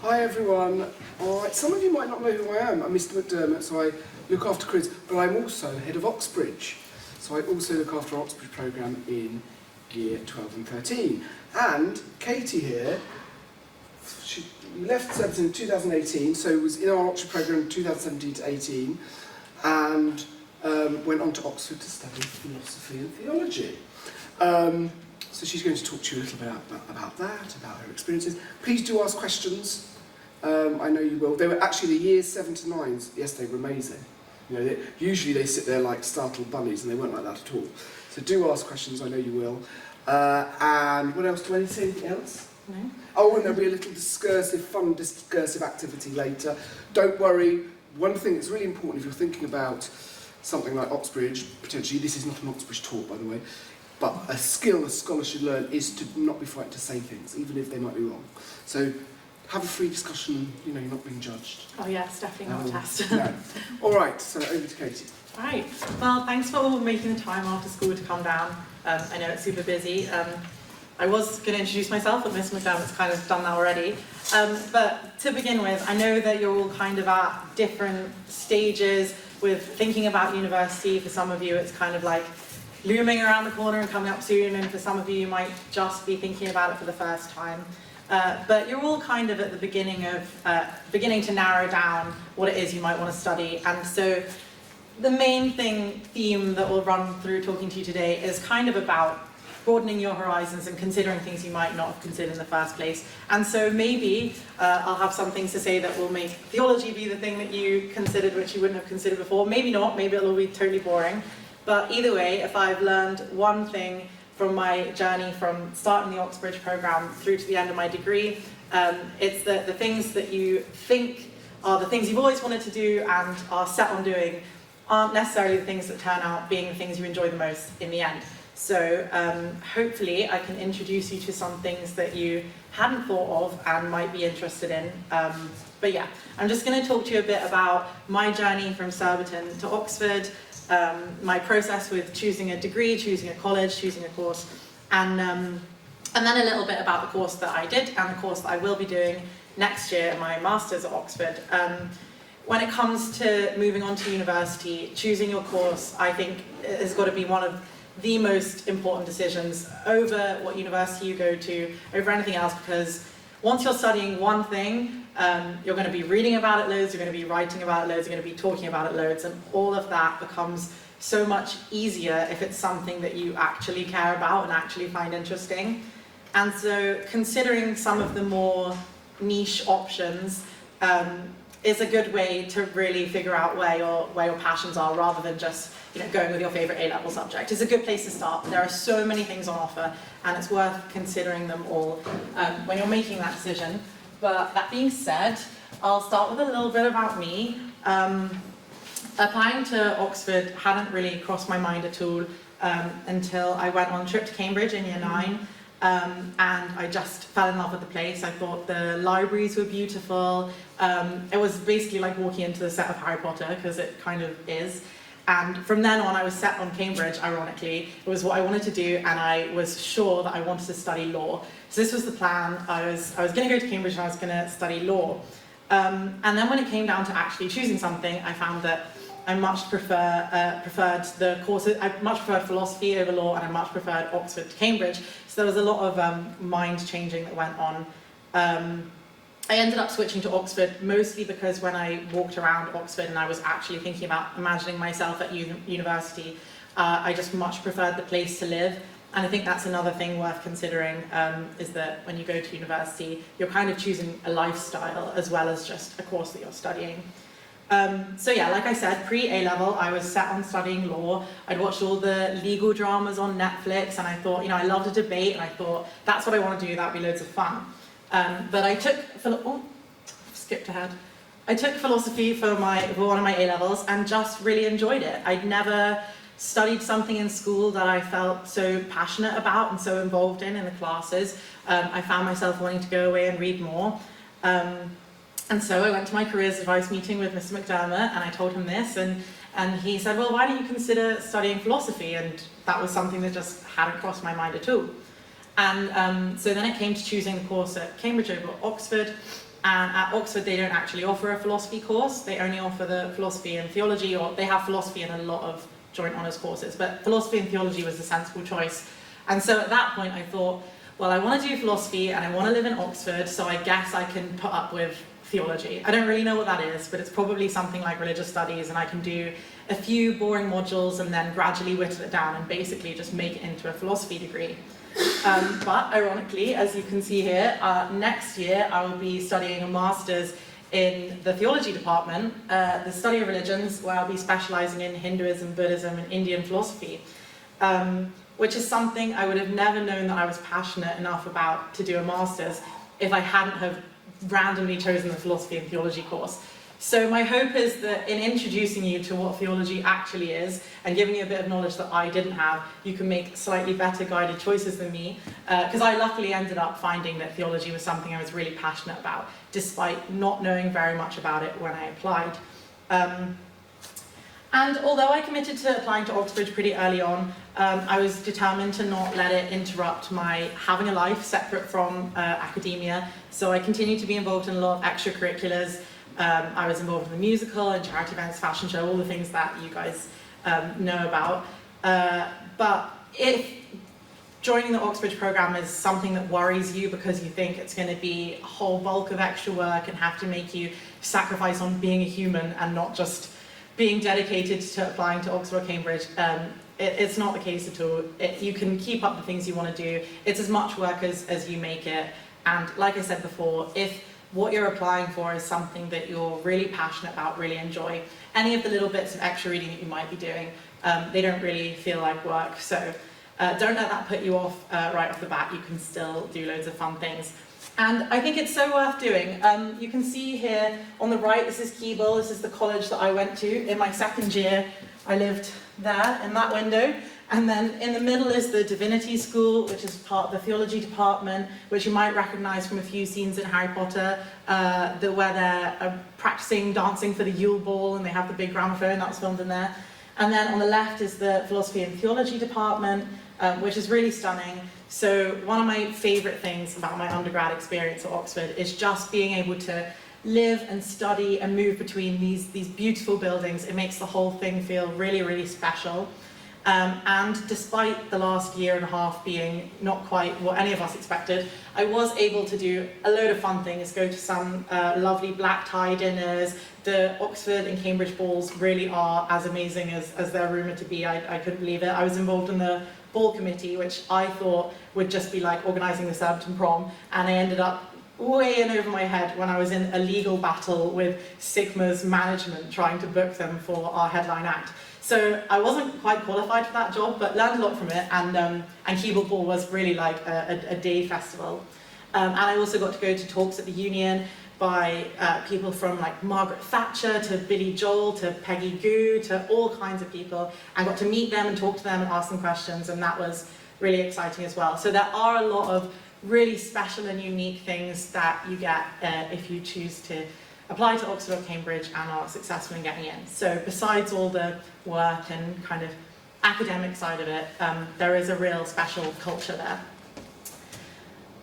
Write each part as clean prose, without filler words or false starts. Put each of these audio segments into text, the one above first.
Hi everyone. Alright, some of you might not know who I am. I'm Mr. McDermott, so I look after careers, but I'm also head of Oxbridge. So I also look after our Oxbridge programme in year 12 and 13. And Katie here, she left Surbiton in 2018, so was in our Oxbridge programme 2017 to 18, and went on to Oxford to study philosophy and theology. So she's going to talk to you a little bit about that, about her experiences. Please do ask questions. I know you will. They were actually the years 7 to 9s. Yes, they were amazing. You know, usually they sit there like startled bunnies, and they weren't like that at all. So do ask questions. I know you will. And what else? Do I need to say anything else? No. Oh, and there'll be a little fun discursive activity later. Don't worry. One thing that's really important if you're thinking about something like Oxbridge, potentially, this is not an Oxbridge talk, by the way, but a skill a scholar should learn is to not be frightened to say things, even if they might be wrong. So have a free discussion, you know, you're not being judged. Oh yes, definitely not a test. No. All right, so over to Katie. All right, well, thanks for all making the time after school to come down. I know it's super busy. I was going to introduce myself, but Miss McDermott's kind of done that already. But to begin with, I know that you're all kind of at different stages with thinking about university. For some of you, it's kind of like looming around the corner and coming up soon, and for some of you, you might just be thinking about it for the first time. But you're all kind of at the beginning to narrow down what it is you might want to study. And so the main theme that we'll run through talking to you today is kind of about broadening your horizons and considering things you might not have considered in the first place. And so maybe I'll have some things to say that will make theology be the thing that you considered which you wouldn't have considered before. Maybe not, maybe it'll be totally boring. But either way, if I've learned one thing from my journey from starting the Oxbridge programme through to the end of my degree, it's that the things that you think are the things you've always wanted to do and are set on doing aren't necessarily the things that turn out being the things you enjoy the most in the end. So hopefully I can introduce you to some things that you hadn't thought of and might be interested in. But yeah, I'm just going to talk to you a bit about my journey from Surbiton to Oxford, my process with choosing a degree, choosing a college, choosing a course, and then a little bit about the course that I did and the course that I will be doing next year, my master's at Oxford. When it comes to moving on to university, choosing your course, I think has got to be one of the most important decisions over what university you go to, over anything else, because once you're studying one thing, you're going to be reading about it loads, you're going to be writing about it loads, you're going to be talking about it loads, and all of that becomes so much easier if it's something that you actually care about and actually find interesting. And so considering some of the more niche options is a good way to really figure out where your passions are, rather than just going with your favourite A-level subject. It's a good place to start. There are so many things on offer, and it's worth considering them all when you're making that decision. But that being said, I'll start with a little bit about me. Applying to Oxford hadn't really crossed my mind at all until I went on a trip to Cambridge in year 9. And I just fell in love with the place. I thought the libraries were beautiful. It was basically like walking into the set of Harry Potter, because it kind of is. And from then on, I was set on Cambridge, ironically. It was what I wanted to do, and I was sure that I wanted to study law. So this was the plan. I was going to go to Cambridge and I was going to study law. And then when it came down to actually choosing something, I found that I much preferred the courses. I much preferred philosophy over law, and I much preferred Oxford to Cambridge. So there was a lot of mind changing that went on. I ended up switching to Oxford mostly because when I walked around Oxford and I was actually thinking about imagining myself at university, I just much preferred the place to live. And I think that's another thing worth considering, is that when you go to university, you're kind of choosing a lifestyle as well as just a course that you're studying. So yeah, like I said, pre-A-level, I was set on studying law. I'd watched all the legal dramas on Netflix, and I thought, I loved a debate, and I thought, that's what I want to do, that'd be loads of fun. But I took, skipped ahead. I took philosophy for one of my A-levels and just really enjoyed it. I'd never studied something in school that I felt so passionate about and so involved in the classes. I found myself wanting to go away and read more. And so I went to my careers advice meeting with Mr. McDermott, and I told him this, and he said, well, why don't you consider studying philosophy? And that was something that just hadn't crossed my mind at all. And so then it came to choosing the course at Cambridge over Oxford, And at Oxford, they don't actually offer a philosophy course. They only offer the philosophy and theology, or they have philosophy in a lot of joint honours courses, but philosophy and theology was a sensible choice. And so at that point I thought, well, I want to do philosophy and I want to live in Oxford, so I guess I can put up with theology. I don't really know what that is, but it's probably something like religious studies, and I can do a few boring modules and then gradually whittle it down and basically just make it into a philosophy degree. But ironically, as you can see here, next year I will be studying a master's in the theology department, the study of religions, where I'll be specialising in Hinduism, Buddhism and Indian philosophy, which is something I would have never known that I was passionate enough about to do a master's if I hadn't have randomly chosen the philosophy and theology course. So my hope is that in introducing you to what theology actually is and giving you a bit of knowledge that I didn't have, you can make slightly better guided choices than me, because I luckily ended up finding that theology was something I was really passionate about, despite not knowing very much about it when I applied. And although I committed to applying to Oxbridge pretty early on, I was determined to not let it interrupt my having a life separate from academia, so I continued to be involved in a lot of extracurriculars. I was involved in the musical and charity events, fashion show, all the things that you guys know about. But if joining the Oxbridge program is something that worries you because you think it's going to be a whole bulk of extra work and have to make you sacrifice on being a human and not just being dedicated to applying to Oxford or Cambridge, it's not the case at all. You can keep up the things you want to do. It's as much work as you make it. And like I said before, if what you're applying for is something that you're really passionate about, really enjoy, any of the little bits of extra reading that you might be doing, they don't really feel like work. So don't let that put you off right off the bat. You can still do loads of fun things. And I think it's so worth doing. You can see here on the right, this is Keble. This is the college that I went to. In my second year, I lived there in that window. And then in the middle is the Divinity School, which is part of the Theology department, which you might recognise from a few scenes in Harry Potter, where they're practising dancing for the Yule Ball and they have the big gramophone. That was filmed in there. And then on the left is the Philosophy and Theology department, which is really stunning. So one of my favourite things about my undergrad experience at Oxford is just being able to live and study and move between these beautiful buildings. It makes the whole thing feel really, really special. And despite the last year and a half being not quite what any of us expected, I was able to do a load of fun things, go to some lovely black tie dinners. The Oxford and Cambridge balls really are as amazing as they're rumoured to be. I couldn't believe it. I was involved in the ball committee, which I thought would just be like organising the Surbiton prom, and I ended up way in over my head when I was in a legal battle with Sigma's management trying to book them for our headline act. So I wasn't quite qualified for that job, but learned a lot from it, and Keble Ball was really like a day festival. And I also got to go to talks at the Union by people from like Margaret Thatcher to Billy Joel to Peggy Gou to all kinds of people, and got to meet them and talk to them and ask them questions, and that was really exciting as well. So there are a lot of really special and unique things that you get if you choose to apply to Oxford or Cambridge and are successful in getting in. So besides all the work and kind of academic side of it, there is a real special culture there.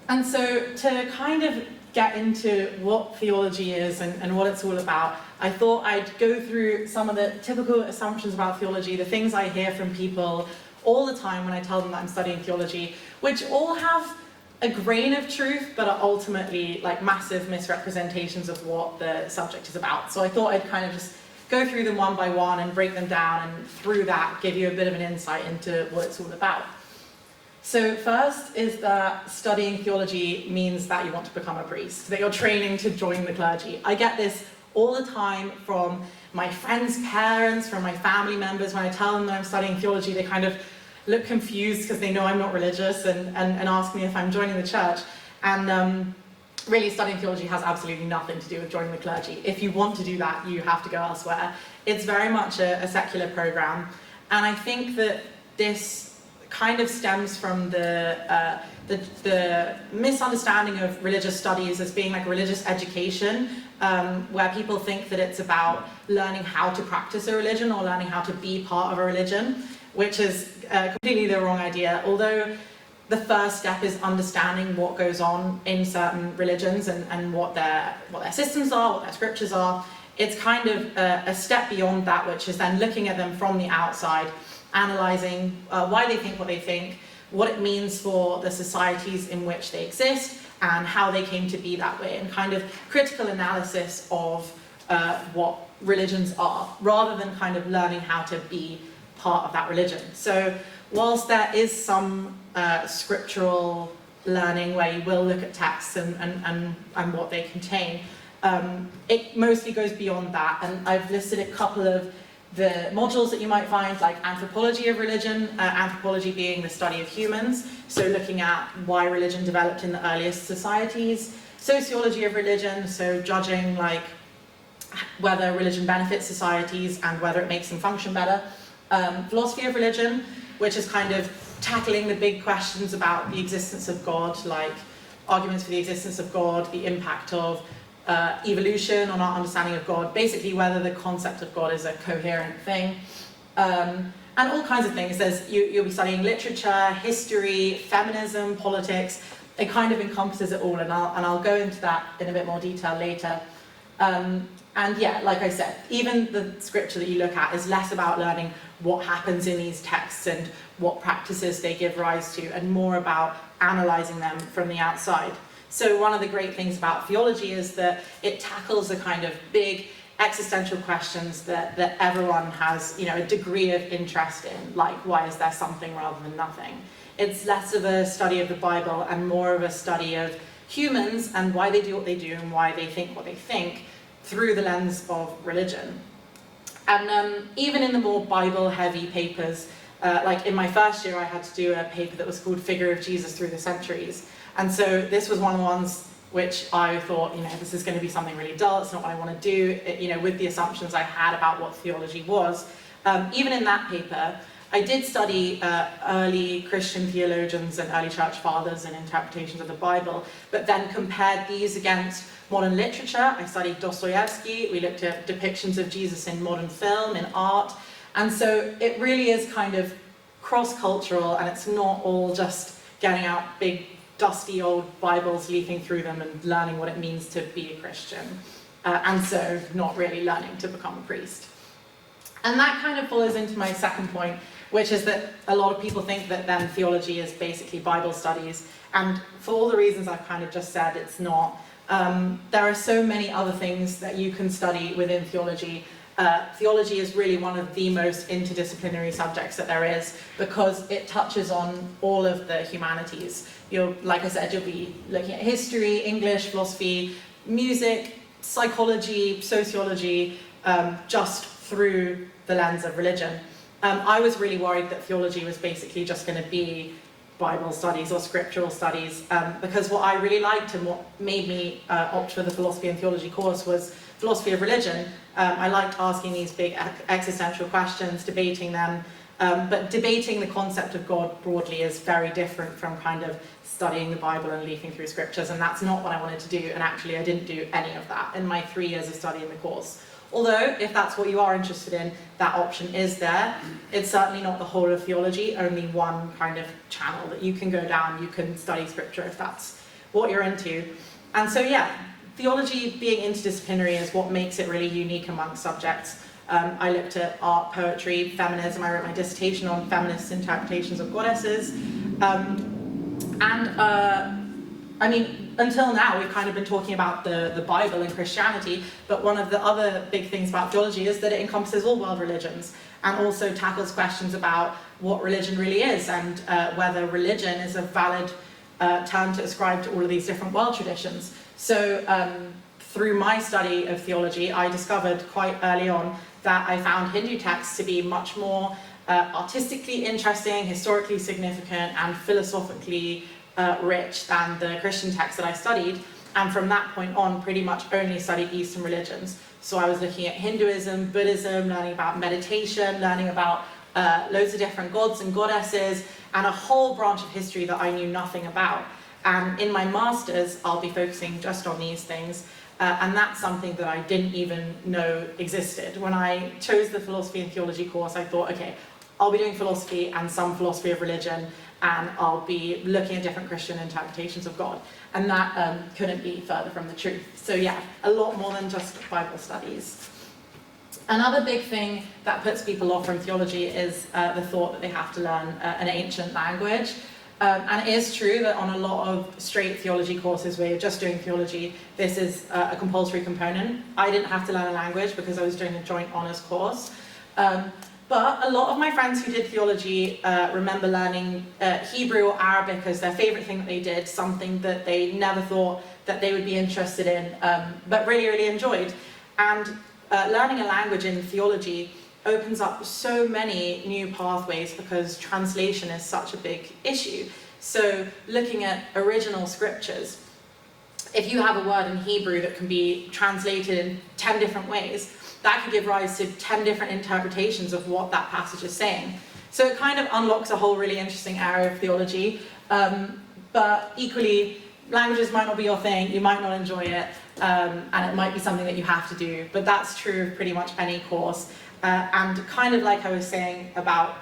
And so to kind of get into what theology is and what it's all about, I thought I'd go through some of the typical assumptions about theology, the things I hear from people all the time when I tell them that I'm studying theology, which all have a grain of truth, but are ultimately like massive misrepresentations of what the subject is about. So I thought I'd kind of just go through them one by one and break them down, and through that give you a bit of an insight into what it's all about. So first is that studying theology means that you want to become a priest, that you're training to join the clergy. I get this all the time from my friends' parents, from my family members. When I tell them that I'm studying theology, they kind of look confused because they know I'm not religious and ask me if I'm joining the church. And really, studying theology has absolutely nothing to do with joining the clergy. If you want to do that, you have to go elsewhere. It's very much a secular program. And I think that this kind of stems from the misunderstanding of religious studies as being like religious education, where people think that it's about learning how to practice a religion or learning how to be part of a religion, which is completely the wrong idea. Although the first step is understanding what goes on in certain religions and what their systems are, what their scriptures are. It's kind of a step beyond that, which is then looking at them from the outside, analysing why they think what they think, what it means for the societies in which they exist, and how they came to be that way, and kind of critical analysis of what religions are, rather than kind of learning how to be part of that religion. So whilst there is some scriptural learning where you will look at texts and what they contain, it mostly goes beyond that, and I've listed a couple of the modules that you might find, like anthropology of religion, anthropology being the study of humans, so looking at why religion developed in the earliest societies, sociology of religion, so judging like whether religion benefits societies and whether it makes them function better, philosophy of religion, which is kind of tackling the big questions about the existence of God, like arguments for the existence of God, the impact of evolution on our understanding of God, basically whether the concept of God is a coherent thing, and all kinds of things. You'll be studying literature, history, feminism, politics. It kind of encompasses it all, and I'll go into that in a bit more detail later. And yeah, like I said, even the scripture that you look at is less about learning what happens in these texts and what practices they give rise to, and more about analysing them from the outside. So one of the great things about theology is that it tackles the kind of big existential questions that everyone has, you know, a degree of interest in, like why is there something rather than nothing. It's less of a study of the Bible and more of a study of humans and why they do what they do and why they think what they think through the lens of religion. And even in the more Bible-heavy papers, like in my first year I had to do a paper that was called Figure of Jesus Through the Centuries. And so this was one of the ones which I thought, you know, this is going to be something really dull, it's not what I want to do, you know, with the assumptions I had about what theology was. Even in that paper, I did study early Christian theologians and early church fathers and interpretations of the Bible, but then compared these against modern literature. I studied Dostoevsky, we looked at depictions of Jesus in modern film, in art, and so it really is kind of cross-cultural, and it's not all just getting out big dusty old Bibles, leafing through them and learning what it means to be a Christian, and so not really learning to become a priest. And that kind of follows into my second point, which is that a lot of people think that then theology is basically Bible studies, and for all the reasons I've kind of just said, it's not. There are so many other things that you can study within theology. Theology is really one of the most interdisciplinary subjects that there is, because it touches on all of the humanities. Like I said, you'll be looking at history, English, philosophy, music, psychology, sociology, just through the lens of religion. I was really worried that theology was basically just going to be Bible studies or scriptural studies, because what I really liked and what made me opt for the philosophy and theology course was philosophy of religion. I liked asking these big existential questions, debating them, but debating the concept of God broadly is very different from kind of studying the Bible and leafing through scriptures, and that's not what I wanted to do, and actually I didn't do any of that in my 3 years of studying the course. Although, if that's what you are interested in, that option is there. It's certainly not the whole of theology, only one kind of channel that you can go down. You can study scripture if that's what you're into. And so, yeah, theology being interdisciplinary is what makes it really unique amongst subjects. I looked at art, poetry, feminism. I wrote my dissertation on feminist interpretations of goddesses. I mean, until now, we've kind of been talking about the Bible and Christianity, but one of the other big things about theology is that it encompasses all world religions and also tackles questions about what religion really is and whether religion is a valid term to ascribe to all of these different world traditions. So through my study of theology, I discovered quite early on that I found Hindu texts to be much more artistically interesting, historically significant, and philosophically rich than the Christian texts that I studied, and from that point on pretty much only studied Eastern religions. So I was looking at Hinduism, Buddhism, learning about meditation, learning about loads of different gods and goddesses, and a whole branch of history that I knew nothing about. And in my master's, I'll be focusing just on these things, and that's something that I didn't even know existed. When I chose the philosophy and theology course, I thought, okay, I'll be doing philosophy and some philosophy of religion, and I'll be looking at different Christian interpretations of God. And that couldn't be further from the truth. So yeah, a lot more than just Bible studies. Another big thing that puts people off from theology is the thought that they have to learn an ancient language. And it is true that on a lot of straight theology courses where you're just doing theology, this is a compulsory component. I didn't have to learn a language because I was doing a joint honours course. But a lot of my friends who did theology remember learning Hebrew or Arabic as their favourite thing that they did, something that they never thought that they would be interested in, but really, really enjoyed. And learning a language in theology opens up so many new pathways because translation is such a big issue. So looking at original scriptures, if you have a word in Hebrew that can be translated in 10 different ways, that could give rise to 10 different interpretations of what that passage is saying. So it kind of unlocks a whole really interesting area of theology, but equally, languages might not be your thing, you might not enjoy it, and it might be something that you have to do, but that's true of pretty much any course. And kind of like I was saying about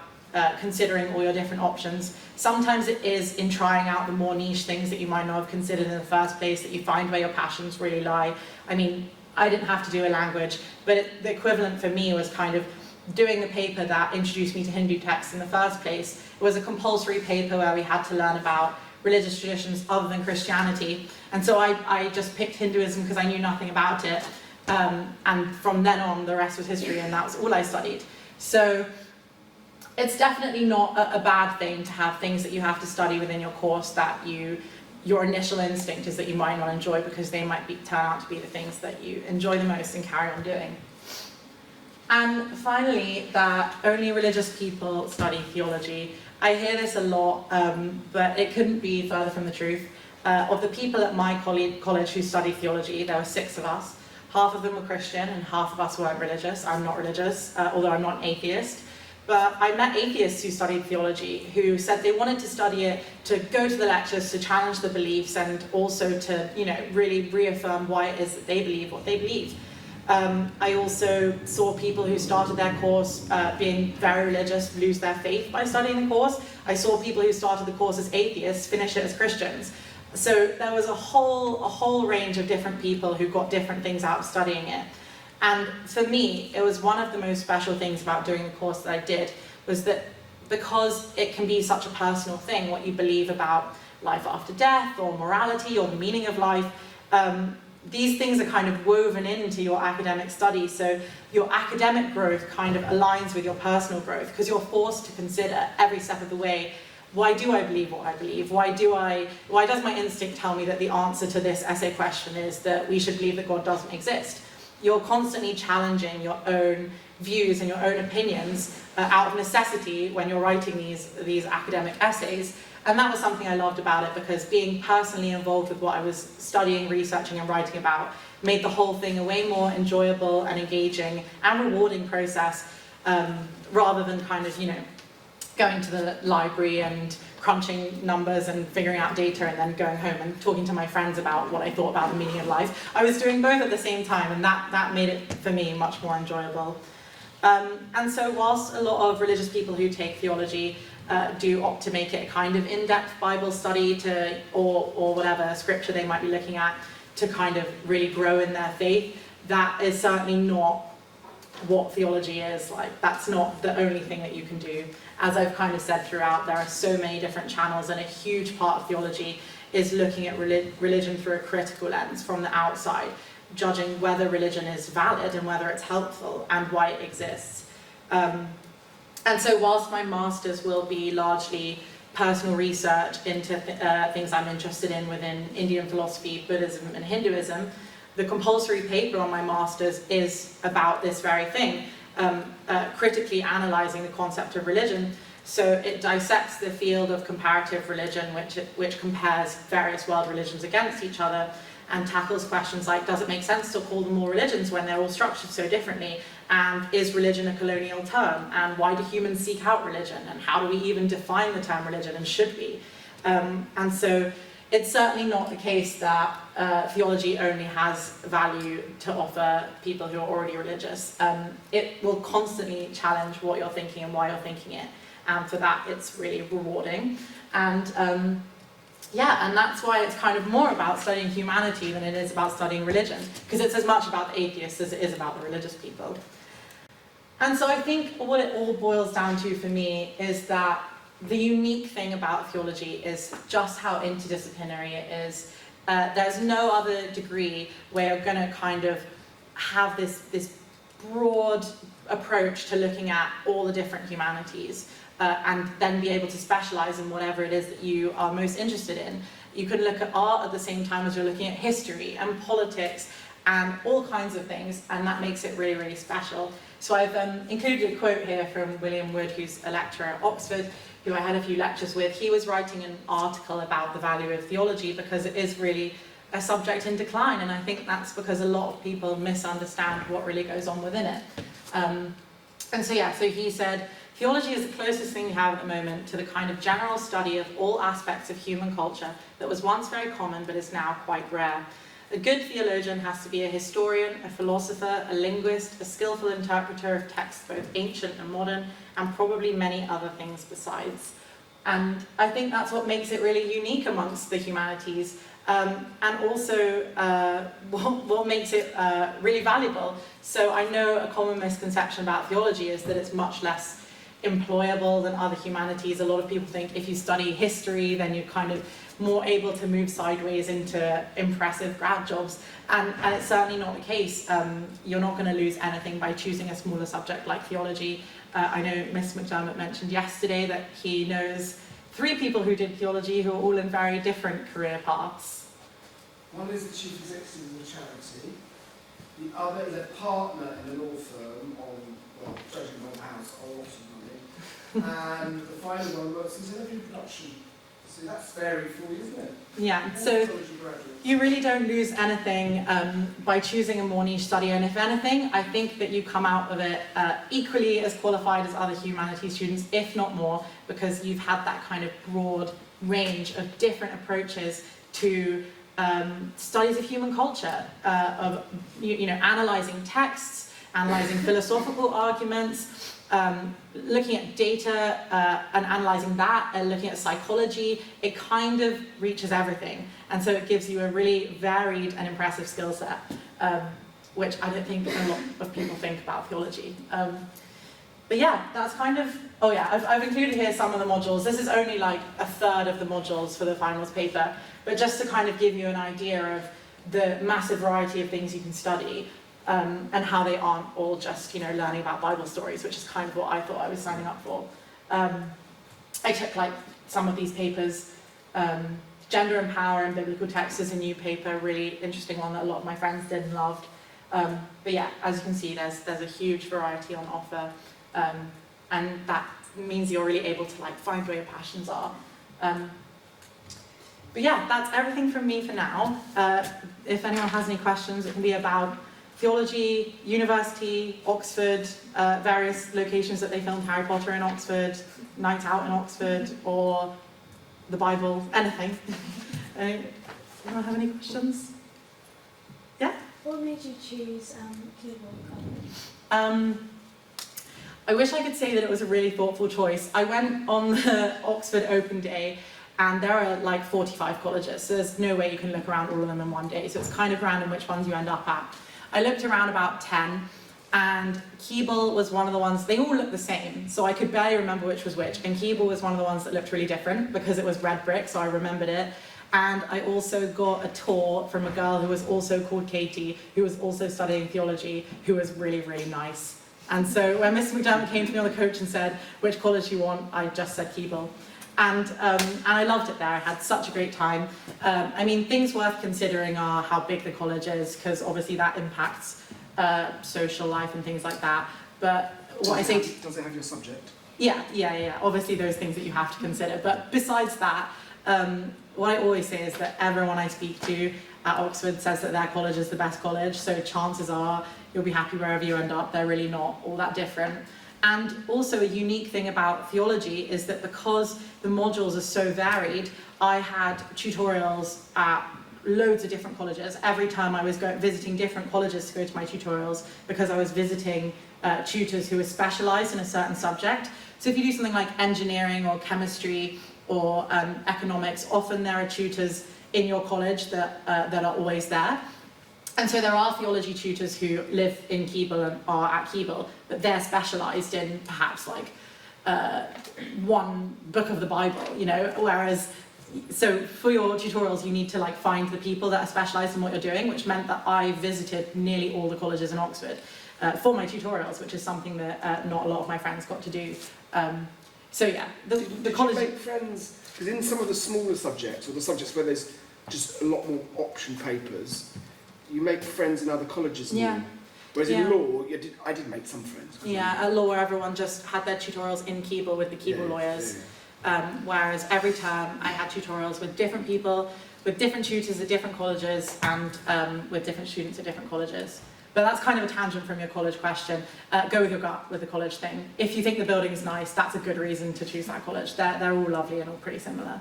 considering all your different options, sometimes it is in trying out the more niche things that you might not have considered in the first place that you find where your passions really lie. I mean, I didn't have to do a language, but the equivalent for me was kind of doing the paper that introduced me to Hindu texts in the first place. It was a compulsory paper where we had to learn about religious traditions other than Christianity. And so I just picked Hinduism because I knew nothing about it. And from then on, the rest was history, and that was all I studied. So it's definitely not a bad thing to have things that you have to study within your course that your initial instinct is that you might not enjoy because they might turn out to be the things that you enjoy the most and carry on doing. And finally, that only religious people study theology. I hear this a lot, but it couldn't be further from the truth. Of the people at my college who studied theology, there were 6 of us. Half of them were Christian and half of us weren't religious. I'm not religious, although I'm not an atheist. But I met atheists who studied theology who said they wanted to study it to go to the lectures, to challenge the beliefs, and also to, really reaffirm why it is that they believe what they believe. I also saw people who started their course being very religious lose their faith by studying the course. I saw people who started the course as atheists finish it as Christians. So there was a whole range of different people who got different things out of studying it. And for me, it was one of the most special things about doing the course that I did, was that because it can be such a personal thing, what you believe about life after death, or morality, or the meaning of life, these things are kind of woven into your academic study. So your academic growth kind of aligns with your personal growth, because you're forced to consider every step of the way, why do I believe what I believe? Why does my instinct tell me that the answer to this essay question is that we should believe that God doesn't exist? You're constantly challenging your own views and your own opinions out of necessity when you're writing these academic essays. And that was something I loved about it, because being personally involved with what I was studying, researching, and writing about made the whole thing a way more enjoyable and engaging and rewarding process, rather than kind of, going to the library and crunching numbers and figuring out data and then going home and talking to my friends about what I thought about the meaning of life. I was doing both at the same time, and that made it, for me, much more enjoyable. And so whilst a lot of religious people who take theology do opt to make it a kind of in-depth Bible study or whatever scripture they might be looking at to kind of really grow in their faith, that is certainly not what theology is. Like, that's not the only thing that you can do. As I've kind of said throughout, there are so many different channels, and a huge part of theology is looking at religion through a critical lens from the outside, judging whether religion is valid and whether it's helpful and why it exists. And so whilst my master's will be largely personal research into things I'm interested in within Indian philosophy, Buddhism, and Hinduism, the compulsory paper on my master's is about this very thing, critically analysing the concept of religion. So it dissects the field of comparative religion, which compares various world religions against each other, and tackles questions like, does it make sense to call them all religions when they're all structured so differently? And is religion a colonial term? And why do humans seek out religion? And how do we even define the term religion, and should we? And so it's certainly not the case that theology only has value to offer people who are already religious. It will constantly challenge what you're thinking and why you're thinking it. and for that it's really rewarding. And yeah, and that's why it's kind of more about studying humanity than it is about studying religion, because it's as much about the atheists as it is about the religious people. And so I think what it all boils down to for me is that the unique thing about theology is just how interdisciplinary it is. There's no other degree where you're going to kind of have this broad approach to looking at all the different humanities. And then be able to specialize in whatever it is that you are most interested in. You can look at art at the same time as you're looking at history and politics and all kinds of things, and that makes it really, really special. So I've included a quote here from William Wood, who's a lecturer at Oxford, who I had a few lectures with. He was writing an article about the value of theology because it is really a subject in decline, and I think that's because a lot of people misunderstand what really goes on within it. And so yeah, so he said, theology is the closest thing we have at the moment to the kind of general study of all aspects of human culture that was once very common but is now quite rare. A good theologian has to be a historian, a philosopher, a linguist, a skillful interpreter of texts both ancient and modern, and probably many other things besides. And I think that's what makes it really unique amongst the humanities, and also what makes it really valuable. So I know a common misconception about theology is that it's much less employable than other humanities. A lot of people think if you study history, then you're kind of more able to move sideways into impressive grad jobs, and it's certainly not the case. You're not going to lose anything by choosing a smaller subject like theology. I know Miss McDermott mentioned yesterday that he knows 3 people who did theology who are all in very different career paths. One is the chief executive of a charity, the other is a partner in a law firm on, well, judging by the house, a lot of money, and the final one works in television production. So that's very full, isn't it? Yeah, so you really don't lose anything by choosing a more niche study, and if anything, I think that you come out of it equally as qualified as other humanities students, if not more, because you've had that kind of broad range of different approaches to studies of human culture, of you know, analysing texts, analysing philosophical arguments, looking at data and analysing that, and looking at psychology. It kind of reaches everything, and so it gives you a really varied and impressive skill set, which I don't think a lot of people think about theology. But yeah, that's kind of, oh yeah, I've included here some of the modules. This is only like a third of the modules for the finals paper, but just to kind of give you an idea of the massive variety of things you can study. And how they aren't all just, you know, learning about Bible stories, which is kind of what I thought I was signing up for. I took like some of these papers. Gender and Power in Biblical Texts is a new paper, really interesting one that a lot of my friends did and loved. But yeah, as you can see, there's a huge variety on offer, and that means you're really able to like find where your passions are. But yeah, that's everything from me for now. If anyone has any questions, it can be about theology, university, Oxford, various locations that they filmed Harry Potter in Oxford, night out in Oxford, or the Bible, anything. Anyone have any questions? Yeah? What made you choose keyboard college? I wish I could say that it was a really thoughtful choice. I went on the Oxford Open Day, and there are like 45 colleges, so there's no way you can look around all of them in one day, so it's kind of random which ones you end up at. I looked around about 10, and Keble was one of the ones, they all looked the same, so I could barely remember which was which, and Keble was one of the ones that looked really different because it was red brick, so I remembered it. And I also got a tour from a girl who was also called Katie, who was also studying theology, who was really, really nice. And so when Mr. McDermott came to me on the coach and said, which college do you want? I just said Keble. And I loved it there. I had such a great time. I mean, things worth considering are how big the college is, because obviously that impacts social life and things like that. But what I say... Does it have your subject? Yeah. Obviously those things that you have to consider. But besides that, what I always say is that everyone I speak to at Oxford says that their college is the best college, so chances are you'll be happy wherever you end up. They're really not all that different. And also a unique thing about theology is that because the modules are so varied, I had tutorials at loads of different colleges. Every term I was visiting different colleges to go to my tutorials because I was visiting tutors who were specialised in a certain subject. So if you do something like engineering or chemistry or economics, often there are tutors in your college that are always there. And so there are theology tutors who live in Keble and are at Keble, but they're specialised in perhaps like one book of the Bible, you know, whereas, so for your tutorials you need to like find the people that are specialised in what you're doing, which meant that I visited nearly all the colleges in Oxford for my tutorials, which is something that not a lot of my friends got to do. So yeah, the college... Did you make friends, because in some of the smaller subjects, or the subjects where there's just a lot more option papers, you make friends in other colleges. Yeah. Whereas in law, I did make some friends. Yeah, at law everyone just had their tutorials in Keble with the Keble lawyers. Whereas every term I had tutorials with different people, with different tutors at different colleges, and with different students at different colleges. But that's kind of a tangent from your college question. Go with your gut with the college thing. If you think the building is nice, that's a good reason to choose that college. They're all lovely and all pretty similar.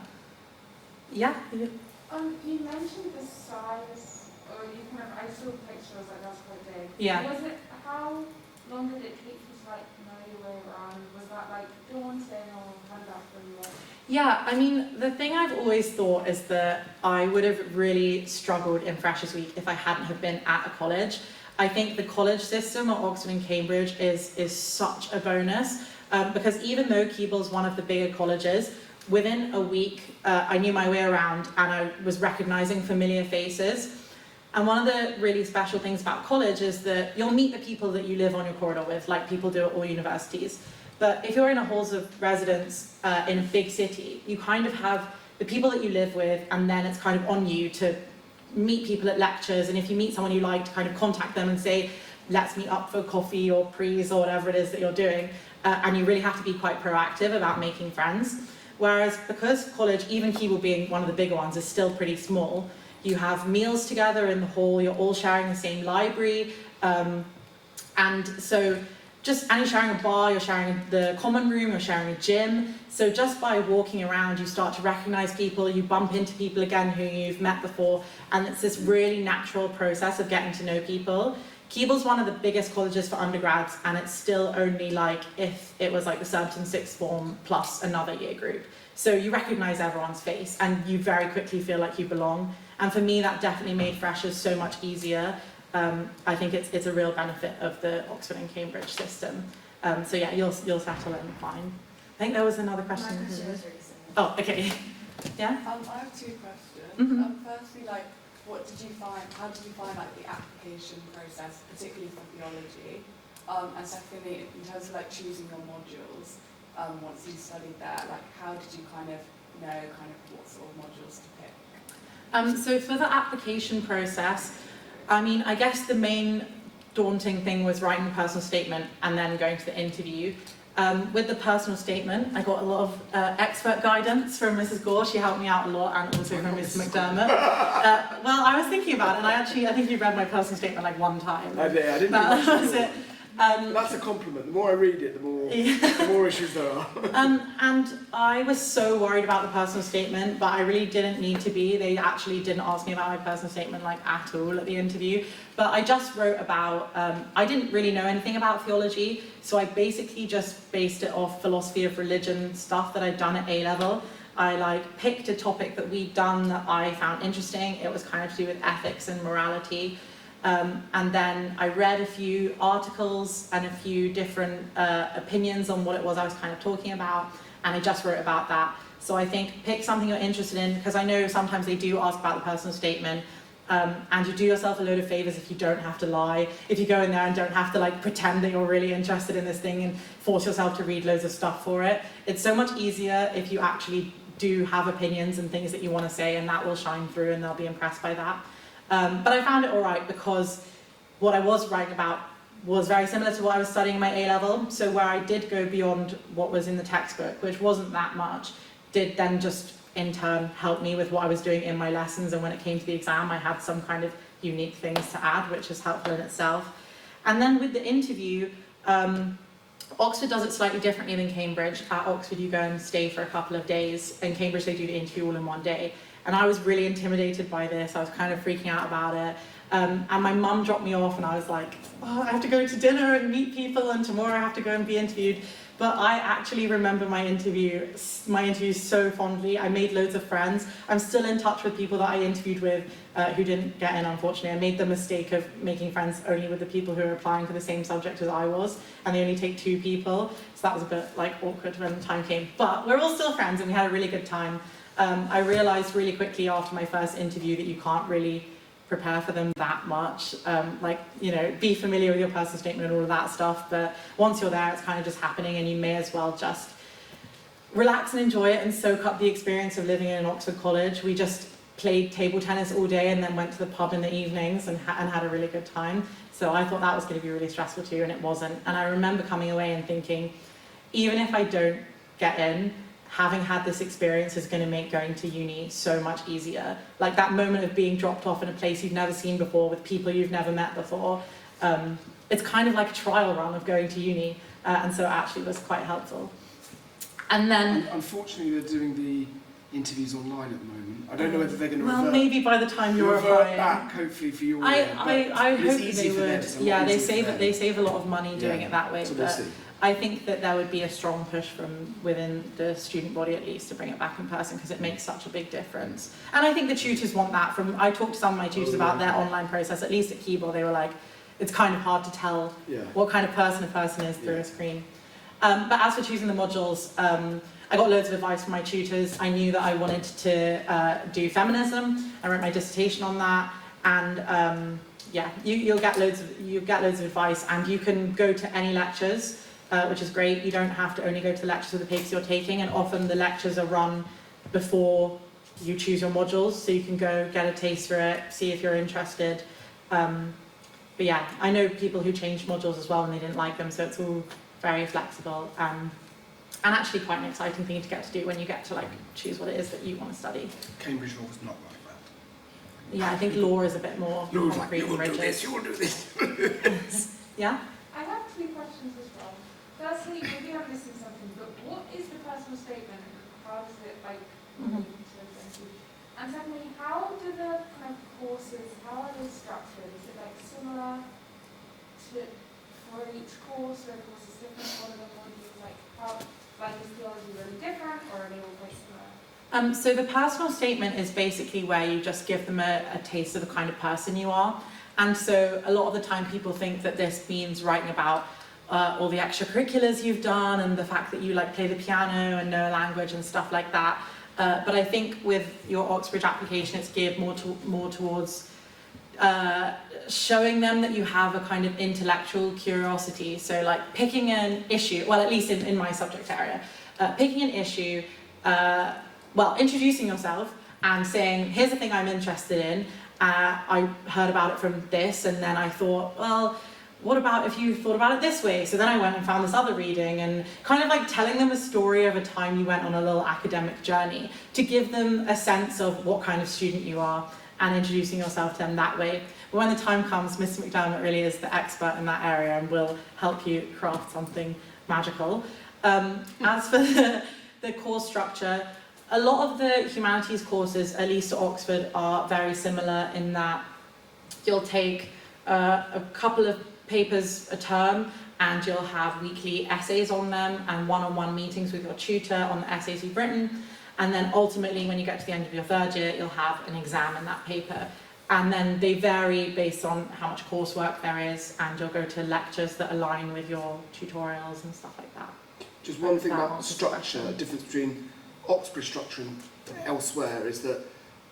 Yeah? You mentioned the size, or you kind of, I saw pictures, like that's quite big. Yeah. How long did it take you to like know your way around? Was that like daunting, or how did that feel like? Yeah, I mean, the thing I've always thought is that I would have really struggled in Freshers Week if I hadn't have been at a college. I think the college system at Oxford and Cambridge is such a bonus, because even though Keble is one of the bigger colleges, within a week I knew my way around and I was recognising familiar faces. And one of the really special things about college is that you'll meet the people that you live on your corridor with, like people do at all universities. But if you're in a halls of residence in a big city, you kind of have the people that you live with, and then it's kind of on you to meet people at lectures, and if you meet someone you like, to kind of contact them and say, let's meet up for coffee or prees or whatever it is that you're doing. And you really have to be quite proactive about making friends. Whereas because college, even Keble being one of the bigger ones, is still pretty small, you have meals together in the hall, you're all sharing the same library, and so you're sharing a bar, you're sharing the common room, you're sharing a gym. So just by walking around, you start to recognise people, you bump into people again who you've met before, and it's this really natural process of getting to know people. Keble's one of the biggest colleges for undergrads, and it's still only like if it was like the Surbiton sixth form plus another year group. So you recognise everyone's face, and you very quickly feel like you belong. And for me, that definitely made freshers so much easier. I think it's a real benefit of the Oxford and Cambridge system. So yeah, you'll settle in fine. I think there was another question. My question was really similar. Oh, okay. Yeah? I have two questions. Mhm. Firstly, like, how did you find like the application process, particularly for theology? And secondly, in terms of like choosing your modules, once you studied there, like how did you kind of know what sort of modules to pick? So for the application process, I mean, I guess the main daunting thing was writing the personal statement and then going to the interview. With the personal statement, I got a lot of expert guidance from Mrs. Gore. She helped me out a lot, and also from Mrs. McDermott. Well, I was thinking about it, and I think you read my personal statement like one time. I didn't. That was it. That's a compliment. The more I read it, the more issues there are. And I was so worried about the personal statement, but I really didn't need to be. They actually didn't ask me about my personal statement like at all at the interview. But I just wrote about, I didn't really know anything about theology, so I basically just based it off philosophy of religion stuff that I'd done at A-level. I picked a topic that we'd done that I found interesting. It was kind of to do with ethics and morality. And then I read a few articles and a few different opinions on what it was I was kind of talking about, and I just wrote about that. So I think pick something you're interested in, because I know sometimes they do ask about the personal statement, and you do yourself a load of favours if you don't have to lie, if you go in there and don't have to pretend that you're really interested in this thing and force yourself to read loads of stuff for it. It's so much easier if you actually do have opinions and things that you want to say, and that will shine through and they'll be impressed by that. But I found it all right because what I was writing about was very similar to what I was studying in my A-level. So where I did go beyond what was in the textbook, which wasn't that much, did then just in turn help me with what I was doing in my lessons. And when it came to the exam, I had some kind of unique things to add, which is helpful in itself. And then with the interview, Oxford does it slightly differently than Cambridge. At Oxford, you go and stay for a couple of days. In Cambridge, they do the interview all in one day. And I was really intimidated by this. I was kind of freaking out about it. And my mum dropped me off and I was like, oh, I have to go to dinner and meet people and tomorrow I have to go and be interviewed. But I actually remember my interview so fondly. I made loads of friends. I'm still in touch with people that I interviewed with who didn't get in, unfortunately. I made the mistake of making friends only with the people who are applying for the same subject as I was, and they only take 2 people. So that was a bit awkward when the time came. But we're all still friends and we had a really good time. I realized really quickly after my first interview that you can't really prepare for them that much, be familiar with your personal statement and all of that stuff, but once you're there it's kind of just happening and you may as well just relax and enjoy it and soak up the experience of living in an Oxford college. We just played table tennis all day and then went to the pub in the evenings and had a really good time. So I thought that was going to be really stressful too, and it wasn't. And I remember coming away and thinking, even if I don't get in, having had this experience is going to make going to uni so much easier. Like that moment of being dropped off in a place you've never seen before with people you've never met before. It's kind of like a trial run of going to uni, and so it actually was quite helpful. And then... Unfortunately, they're doing the interviews online at the moment. I don't know whether they're going to well, maybe by the time you're applying... back, hopefully, for you all. I hope they would. Yeah, they save a lot of money doing it that way. So we'll see. I think that there would be a strong push from within the student body at least to bring it back in person because it makes such a big difference. And I think the tutors want that. I talked to some of my tutors about their online process, at least at Keble, they were like, it's kind of hard to tell what kind of person a person is through a screen. But as for choosing the modules, I got loads of advice from my tutors. I knew that I wanted to do feminism. I wrote my dissertation on that, and you'll get loads of advice, and you can go to any lectures. Which is great. You don't have to only go to the lectures of the papers you're taking, and often the lectures are run before you choose your modules, so you can go get a taste for it, see if you're interested. But yeah, I know people who changed modules as well and they didn't like them, so it's all very flexible, and actually quite an exciting thing to get to do when you get to choose what it is that you want to study. Cambridge law is not like that. Yeah, I think law is a bit more Law's concrete and rigid. You will do this. Yeah? I have 2 questions as well. Firstly, maybe I'm missing something, but what is the personal statement? How does it relate to identity? And secondly, how do the kind of courses, how are they structured? Is it similar to for each course, or the course is different? What are the modules is theology really different, or are they all quite similar? So the personal statement is basically where you just give them a taste of the kind of person you are. And so a lot of the time people think that this means writing about all the extracurriculars you've done and the fact that you play the piano and know a language and stuff like that. But I think with your Oxbridge application, it's geared more towards showing them that you have a kind of intellectual curiosity. So picking an issue, well, at least in my subject area, picking an issue, introducing yourself and saying, here's the thing I'm interested in. I heard about it from this, and then I thought, well, what about if you thought about it this way? So then I went and found this other reading, and kind of telling them a story of a time you went on a little academic journey to give them a sense of what kind of student you are and introducing yourself to them that way. But when the time comes, Mr. McDermott really is the expert in that area and will help you craft something magical. As for the course structure, a lot of the humanities courses, at least at Oxford, are very similar in that you'll take a couple of papers a term, and you'll have weekly essays on them and one-on-one meetings with your tutor on the essays you've written, and then ultimately when you get to the end of your 3rd year you'll have an exam in that paper, and then they vary based on how much coursework there is, and you'll go to lectures that align with your tutorials and stuff like that. Just one thing about structure, a difference between Oxbridge structure and elsewhere is that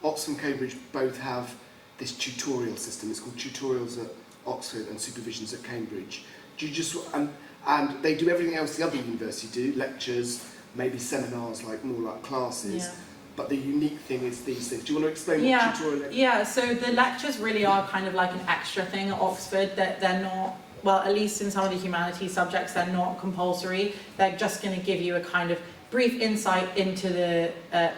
Oxford and Cambridge both have this tutorial system. It's called tutorials at Oxford and supervisions at Cambridge. Do you just and they do everything else the other university do, lectures, maybe seminars, more like classes. Yeah. But the unique thing is these things. Do you want to explain what tutorial is? Yeah, so the lectures really are kind of like an extra thing at Oxford. That they're not, well, at least in some of the humanities subjects, they're not compulsory. They're just going to give you a kind of brief insight into the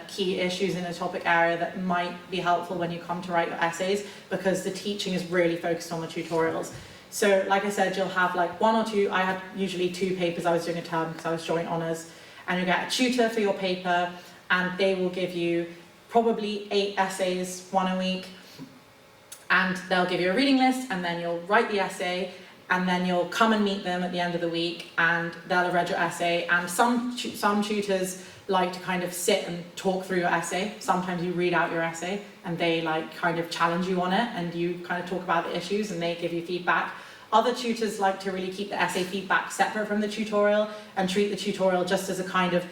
key issues in a topic area that might be helpful when you come to write your essays, because the teaching is really focused on the tutorials. So like I said, you'll have 1 or 2, I had usually 2 papers I was doing a term because I was joint honours, and you get a tutor for your paper, and they will give you probably 8 essays, 1 a week, and they'll give you a reading list, and then you'll write the essay, and then you'll come and meet them at the end of the week, and they'll have read your essay. And some tutors like to kind of sit and talk through your essay. Sometimes you read out your essay, and they like kind of challenge you on it, and you kind of talk about the issues, and they give you feedback. Other tutors like to really keep the essay feedback separate from the tutorial, and treat the tutorial just as a kind of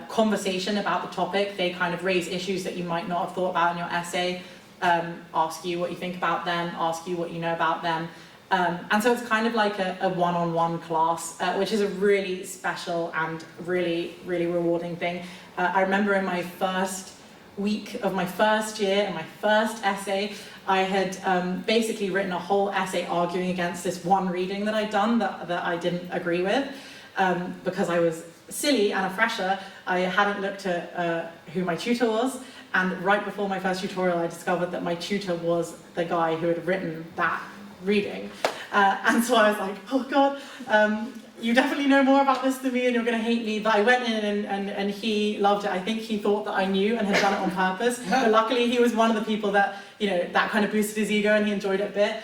conversation about the topic. They kind of raise issues that you might not have thought about in your essay, ask you what you think about them, ask you what you know about them. And so it's kind of like a one-on-one class, which is a really special and really, really rewarding thing. I remember in my first week of my first year, in my first essay, I had basically written a whole essay arguing against this one reading that I'd done that I didn't agree with, because I was silly and a fresher. I hadn't looked at who my tutor was, and right before my first tutorial I discovered that my tutor was the guy who had written that reading. And so I was like, oh God, you definitely know more about this than me and you're going to hate me. But I went in and he loved it. I think he thought that I knew and had done it on purpose. But luckily he was one of the people that, you know, that kind of boosted his ego and he enjoyed it a bit.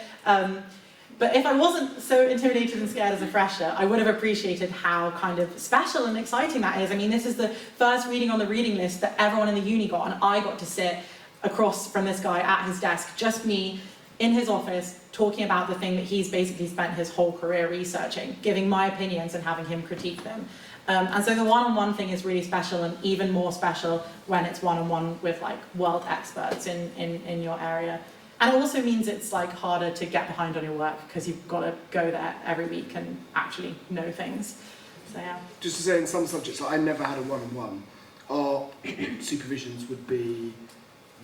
But if I wasn't so intimidated and scared as a fresher, I would have appreciated how kind of special and exciting that is. I mean, this is the first reading on the reading list that everyone in the uni got, and I got to sit across from this guy at his desk, just me, in his office, talking about the thing that he's basically spent his whole career researching, giving my opinions and having him critique them. And so the one-on-one thing is really special, and even more special when it's one-on-one with like world experts in your area. And it also means it's like harder to get behind on your work because you've got to go there every week and actually know things. So yeah. Just to say, in some subjects, like I never had a one-on-one. Our supervisions would be,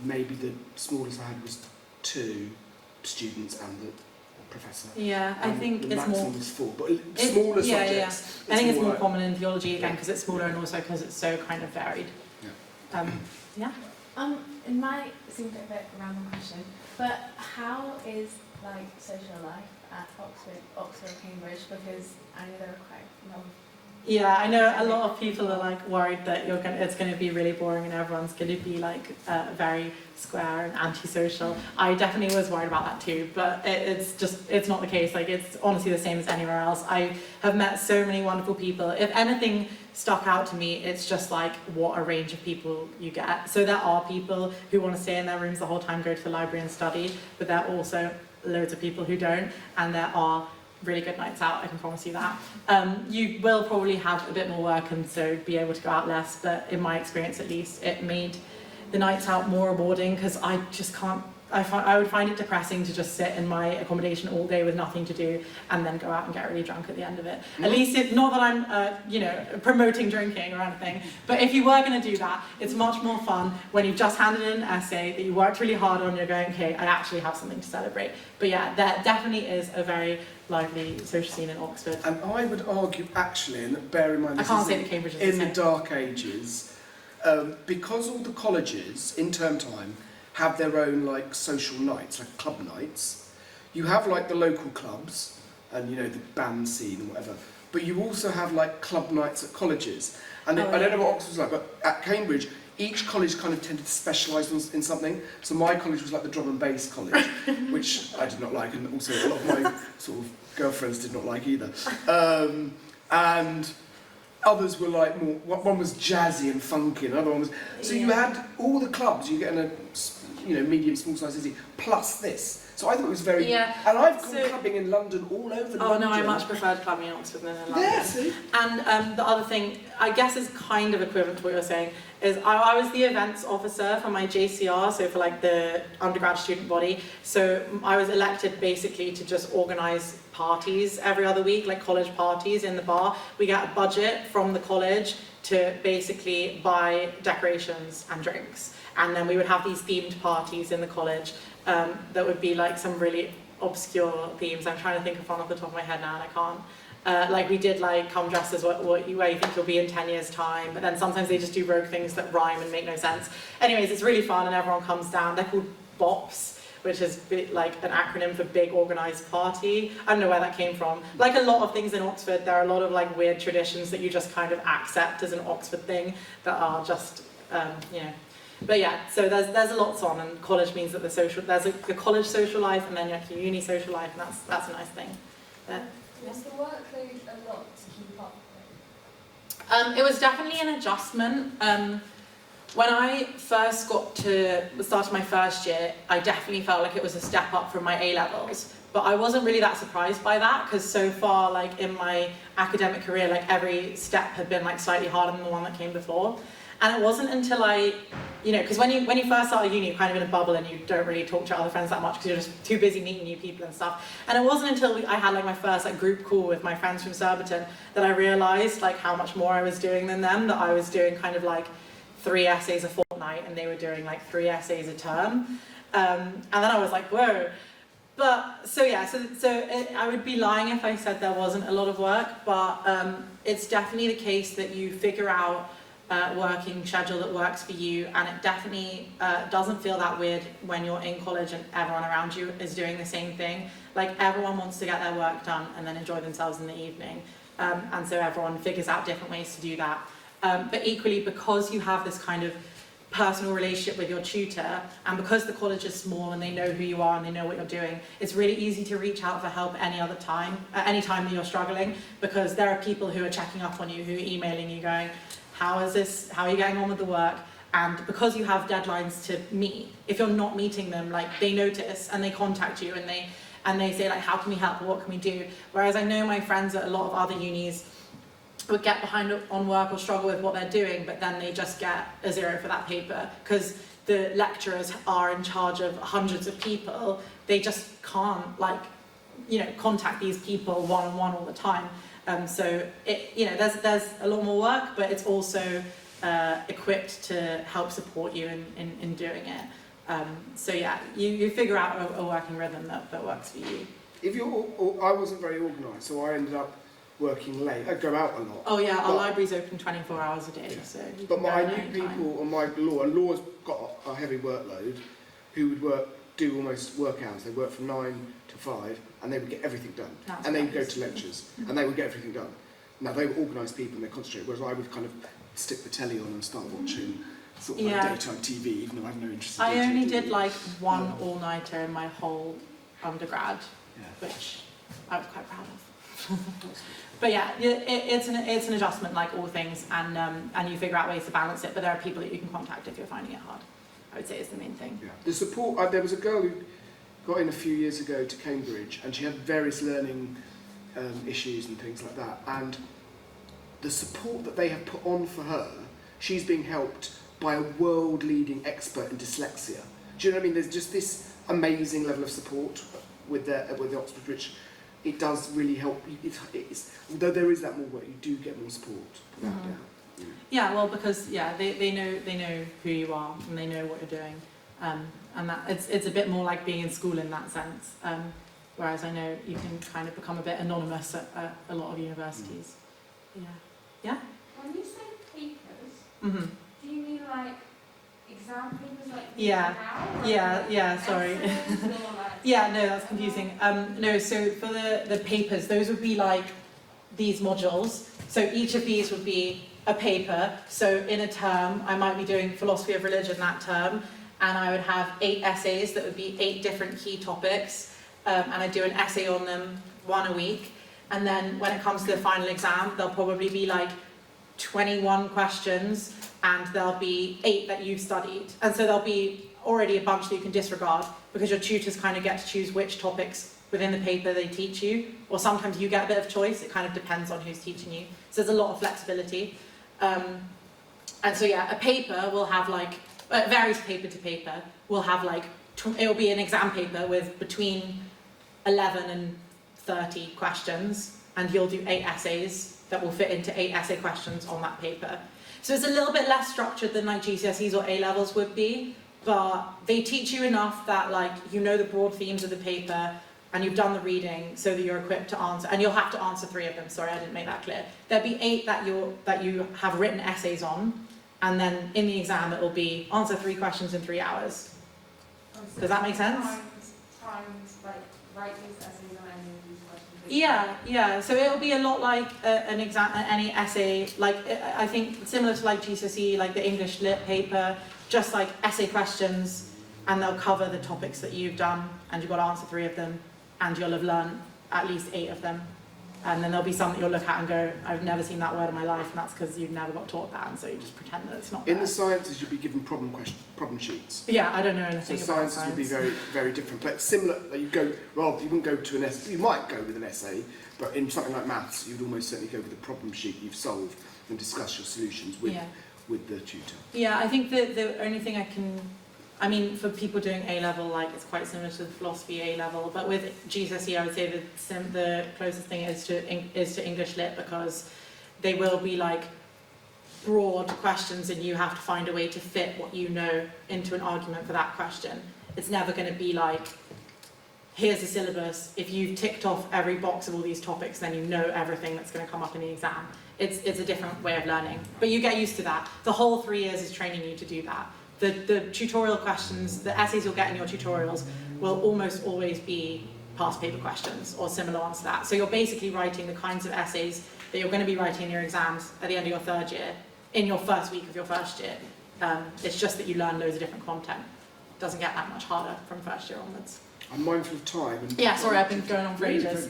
maybe the smallest I had was 2 students and the professor. Yeah, I think the it's maximum more. was 4, but smaller subjects. I think it's more like, common in theology again because it's smaller and also because it's so kind of varied. Yeah. Yeah. It might seem a bit of a random question, but how is like social life at Oxford, Cambridge? Because I know there are quite a lot of. Yeah, I know a lot of people are like worried that it's going to be really boring and everyone's going to be like very square and antisocial. I definitely was worried about that too, but it's not the case. Like it's honestly the same as anywhere else. I have met so many wonderful people. If anything stuck out to me, it's just like what a range of people you get. So there are people who want to stay in their rooms the whole time, go to the library and study, but there are also loads of people who don't, and there are really good nights out, I can promise you that. You will probably have a bit more work and so be able to go out less, but in my experience at least, it made the nights out more rewarding because I just can't, I would find it depressing to just sit in my accommodation all day with nothing to do and then go out and get really drunk at the end of it. At least, not that I'm promoting drinking or anything, but if you were going to do that, it's much more fun when you've just handed in an essay that you worked really hard on, you're going, okay, I actually have something to celebrate. But yeah, there definitely is a very lively social scene in Oxford. And I would argue, actually, and bear in mind, I can't say that Cambridge is in the the same. dark ages, because all the colleges in term time have their own like social nights, like club nights. You have like the local clubs and the band scene and whatever, but you also have like club nights at colleges. And I don't know what Oxford's like, but at Cambridge, each college kind of tended to specialise in something. So my college was like the drum and bass college, which I did not like, and also a lot of my sort of girlfriends did not like either. And others were like more, one was jazzy and funky, and another one was, so you had all the clubs you get in a medium, small size city, plus this. So I thought it was very, and I've gone clubbing in London all over London. Oh no, I much preferred clubbing in Oxford than in London. Yeah, see? And the other thing, I guess is kind of equivalent to what you're saying, is I was the events officer for my JCR, so for like the undergrad student body. So I was elected basically to just organise parties every other week, like college parties in the bar. We get a budget from the college to basically buy decorations and drinks. And then we would have these themed parties in the college that would be like some really obscure themes. I'm trying to think of one off the top of my head now and I can't. Like we did like come dressed as where you think you'll be in 10 years time, but then sometimes they just do rogue things that rhyme and make no sense. Anyways, it's really fun and everyone comes down. They're called BOPs, which is like an acronym for Big Organised Party. I don't know where that came from. Like a lot of things in Oxford, there are a lot of like weird traditions that you just kind of accept as an Oxford thing that are just, But yeah, so there's lots on, and college means that the college social life, and then your uni social life, and that's a nice thing. Was the workload a lot to keep up with? It was definitely an adjustment. When I first started my first year, I definitely felt like it was a step up from my A-levels. But I wasn't really that surprised by that, because so far, like in my academic career, like every step had been like slightly harder than the one that came before. And it wasn't until because when you first start uni, you're kind of in a bubble and you don't really talk to other friends that much because you're just too busy meeting new people and stuff. And it wasn't until I had like my first like group call with my friends from Surbiton that I realised like how much more I was doing than them, that I was doing kind of like 3 essays a fortnight and they were doing like 3 essays a term. And then I was like, whoa. But so I would be lying if I said there wasn't a lot of work, but it's definitely the case that you figure out working schedule that works for you, and it definitely doesn't feel that weird when you're in college and everyone around you is doing the same thing. Like everyone wants to get their work done and then enjoy themselves in the evening, and so everyone figures out different ways to do that. But equally, because you have this kind of personal relationship with your tutor, and because the college is small and they know who you are and they know what you're doing, it's really easy to reach out for help any time that you're struggling, because there are people who are checking up on you, who are emailing you going, how are you getting on with the work? And because you have deadlines to meet, if you're not meeting them, like they notice and they contact you and they say like, how can we help, or what can we do? Whereas I know my friends at a lot of other unis would get behind on work or struggle with what they're doing, but then they just get a 0 for that paper because the lecturers are in charge of hundreds of people. They just can't contact these people one-on-one all the time. So there's a lot more work, but it's also equipped to help support you in doing it. So yeah, you figure out a working rhythm that works for you. I wasn't very organised, so I ended up working late. I'd go out a lot. Oh yeah, our library's open 24 hours a day, so you But can go I at knew any time. people on my law, and law's got a heavy workload, who would do almost work hours. They work from 9 to 5, and they would get everything done. That's And they would nice. go to lectures, and they would get everything done. Now, they were organised people, and they concentrated, whereas I would kind of stick the telly on and start watching sort of like Yeah. daytime TV, even though I had no interest in I daytime only TV. did like one all-nighter in my whole undergrad, Yeah. which I was quite proud of. But yeah, it's an adjustment like all things, and you figure out ways to balance it, but there are people that you can contact if you're finding it hard. I would say is the main thing. Yeah. The support, there was a girl who got in a few years ago to Cambridge, and she had various learning issues and things like that, and the support that they have put on for her, she's being helped by a world-leading expert in dyslexia. Do you know what I mean? There's just this amazing level of support with the Oxbridge, which it does really help. Although there is that more work, you do get more support. Without doubt. Yeah, well, because they know who you are and they know what you're doing, and that it's a bit more like being in school in that sense. Whereas I know you can kind of become a bit anonymous at a lot of universities. Yeah. When you say papers, Mm-hmm. do you mean like exam papers like Yeah. now? Or Yeah. Sorry. essays or like Yeah, no, that's confusing. No, so for the papers, those would be like these modules. So each of these would be a paper. So in a term, I might be doing philosophy of religion that term, and I would have 8 essays that would be 8 different key topics, and I do an essay on them, 1 a week. And then when it comes to the final exam, there'll probably be like 21 questions, and there'll be 8 that you've studied. And so there'll be already a bunch that you can disregard, because your tutors kind of get to choose which topics within the paper they teach you, or sometimes you get a bit of choice. It kind of depends on who's teaching you. So there's a lot of flexibility. And so yeah, a paper will have like, it varies paper to paper, will have like, it'll be an exam paper with between 11 and 30 questions, and you'll do 8 essays that will fit into 8 essay questions on that paper. So it's a little bit less structured than like GCSEs or A-levels would be, but they teach you enough that like you know the broad themes of the paper, and you've done the reading so that you're equipped to answer, and you'll have to answer 3 of them. Sorry, I didn't make that clear. There'll be 8 that you have written essays on, and then in the exam it will be answer 3 questions in 3 hours. Does that make sense? Times like write these essays on any of these questions? Yeah. So it'll be a lot like an exam, any essay. Like I think similar to like GCSE, like the English Lit paper, just like essay questions, and they'll cover the topics that you've done, and you've got to answer 3 of them, and you'll have learned at least 8 of them. And then there'll be some that you'll look at and go, I've never seen that word in my life, and that's because you've never got taught that, and so you just pretend that it's not there. In the sciences, you'll be given problem sheets. Yeah, I don't know So anything about sciences science. would be very, very different. But similar, like you wouldn't go to an essay. You might go with an essay, but in something like maths, you'd almost certainly go with a problem sheet you've solved and discuss your solutions with the tutor. Yeah, I think the only thing for people doing A-level, like it's quite similar to the philosophy A-level, but with GCSE, I would say the closest thing is to English Lit, because they will be like broad questions, and you have to find a way to fit what you know into an argument for that question. It's never going to be like, here's the syllabus, if you've ticked off every box of all these topics, then you know everything that's going to come up in the exam. It's a different way of learning, but you get used to that. The whole 3 years is training you to do that. The tutorial questions, the essays you'll get in your tutorials will almost always be past paper questions or similar ones to that. So you're basically writing the kinds of essays that you're going to be writing in your exams at the end of your 3rd year, in your first week of your 1st year. It's just that you learn loads of different content. It doesn't get that much harder from 1st year onwards. I'm mindful of time. Yeah, sorry, I've been going on for ages.